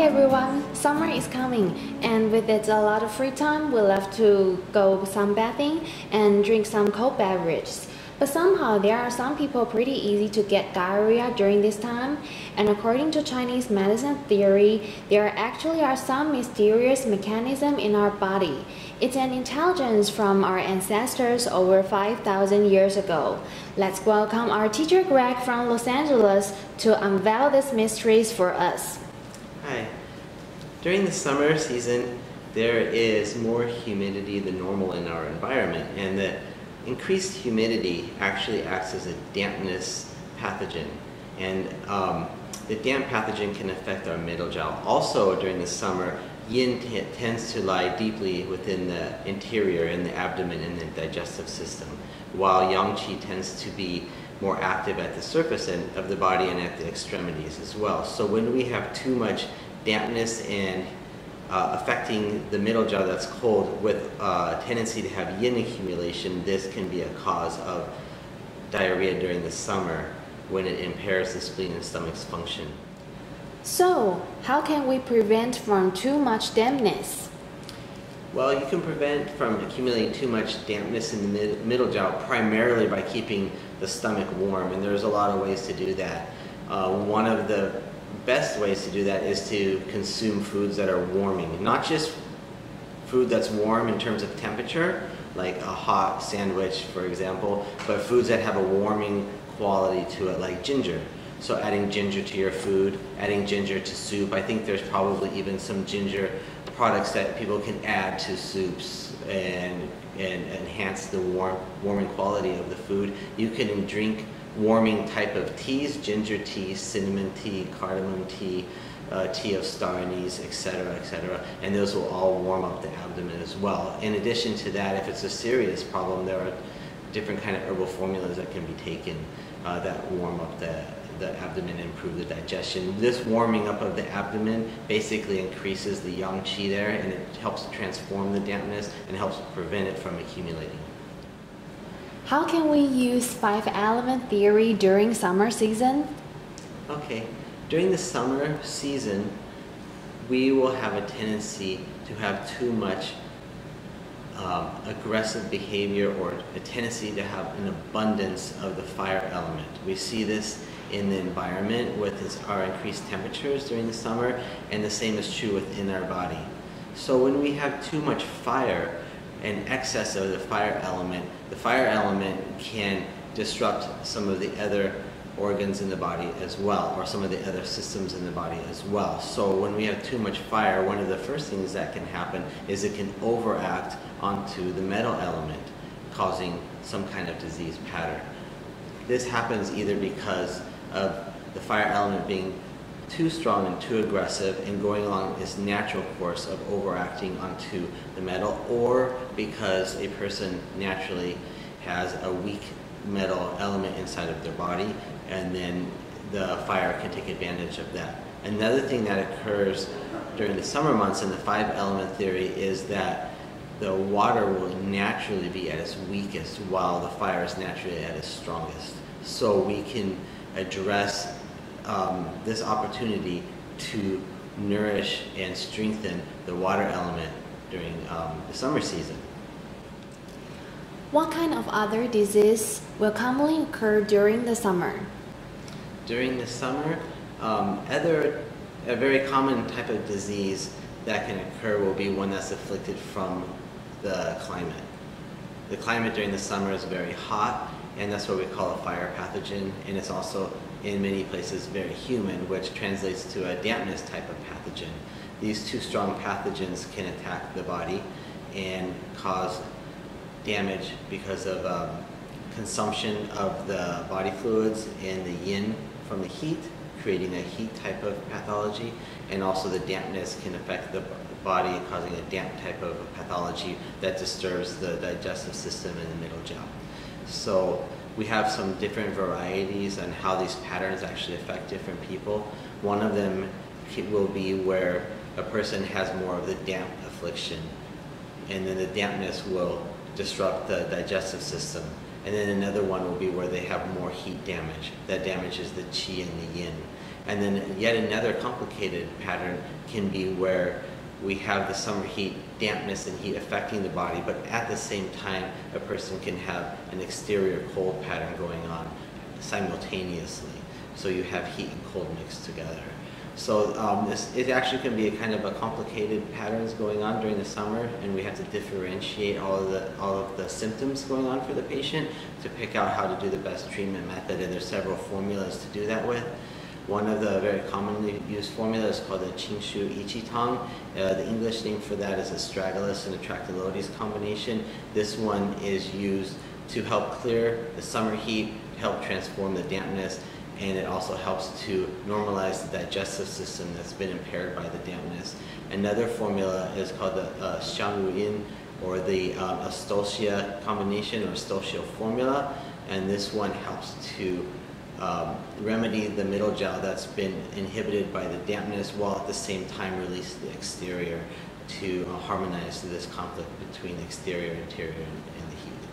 Hi everyone! Summer is coming, and with it a lot of free time, we love to go sunbathing and drink some cold beverages. But somehow there are some people pretty easy to get diarrhea during this time, and according to Chinese medicine theory, there actually are some mysterious mechanism in our body. It's an intelligence from our ancestors over 5,000 years ago. Let's welcome our teacher Greg from Los Angeles to unveil these mysteries for us. Hi. During the summer season, there is more humidity than normal in our environment, and the increased humidity actually acts as a dampness pathogen, and the damp pathogen can affect our middle jaw. Also, during the summer, yin tends to lie deeply within the interior in the abdomen and the digestive system, while yang qi tends to be more active at the surface end of the body and at the extremities as well. So when we have too much dampness and affecting the middle jaw that's cold with a tendency to have yin accumulation, this can be a cause of diarrhea during the summer when it impairs the spleen and stomach's function. So, how can we prevent from too much dampness? Well, you can prevent from accumulating too much dampness in the middle jaw primarily by keeping the stomach warm, and there's a lot of ways to do that. One of the best ways to do that is to consume foods that are warming. Not just food that's warm in terms of temperature, like a hot sandwich, for example, but foods that have a warming quality to it, like ginger. So adding ginger to your food, adding ginger to soup. I think there's probably even some ginger products that people can add to soups and enhance the warming quality of the food. You can drink warming type of teas, ginger tea, cinnamon tea, cardamom tea, tea of star anise, etc., and those will all warm up the abdomen as well. In addition to that, if it's a serious problem, there are different kind of herbal formulas that can be taken that warm up the abdomen and improve the digestion. This warming up of the abdomen basically increases the yang qi there, and it helps transform the dampness and helps prevent it from accumulating. How can we use 5-element theory during summer season? Okay, during the summer season, we will have a tendency to have too much aggressive behavior, or a tendency to have an abundance of the fire element. We see this in the environment with our increased temperatures during the summer, and the same is true within our body. So when we have too much fire and excess of the fire element can disrupt some of the other organs in the body as well, or some of the other systems in the body as well. So when we have too much fire, one of the first things that can happen is it can overact onto the metal element, causing some kind of disease pattern. This happens either because of the fire element being too strong and too aggressive and going along its natural course of overacting onto the metal, or because a person naturally has a weak metal element inside of their body, and then the fire can take advantage of that. Another thing that occurs during the summer months in the 5-element theory is that the water will naturally be at its weakest while the fire is naturally at its strongest. So we can address this opportunity to nourish and strengthen the water element during the summer season. What kind of other disease will commonly occur during the summer? During the summer, a very common type of disease that can occur will be one that's afflicted from the climate. The climate during the summer is very hot, and that's what we call a fire pathogen, and it's also in many places very humid, which translates to a dampness type of pathogen. These two strong pathogens can attack the body and cause damage because of consumption of the body fluids and the yin from the heat, creating a heat type of pathology, and also the dampness can affect the body, causing a damp type of pathology that disturbs the digestive system in the middle jaw. So we have some different varieties on how these patterns actually affect different people. One of them will be where a person has more of the damp affliction, and then the dampness will disrupt the digestive system. And then another one will be where they have more heat damage. That damages the qi and the yin. And then yet another complicated pattern can be where we have the summer heat, dampness and heat affecting the body, but at the same time, a person can have an exterior cold pattern going on simultaneously. So you have heat and cold mixed together. So it actually can be a kind of a complicated patterns going on during the summer, and we have to differentiate all of the symptoms going on for the patient to pick out how to do the best treatment method, and there's several formulas to do that with. One of the very commonly used formulas is called the Qingshu Ichitang. The English name for that is astragalus and atractylodes combination. This one is used to help clear the summer heat, help transform the dampness, and it also helps to normalize the digestive system that's been impaired by the dampness. Another formula is called the Xiangruyin, or the Astolfia combination, or Astolfia formula, and this one helps to remedy the middle gel that's been inhibited by the dampness, while at the same time release the exterior to harmonize this conflict between the exterior, interior, and the heat.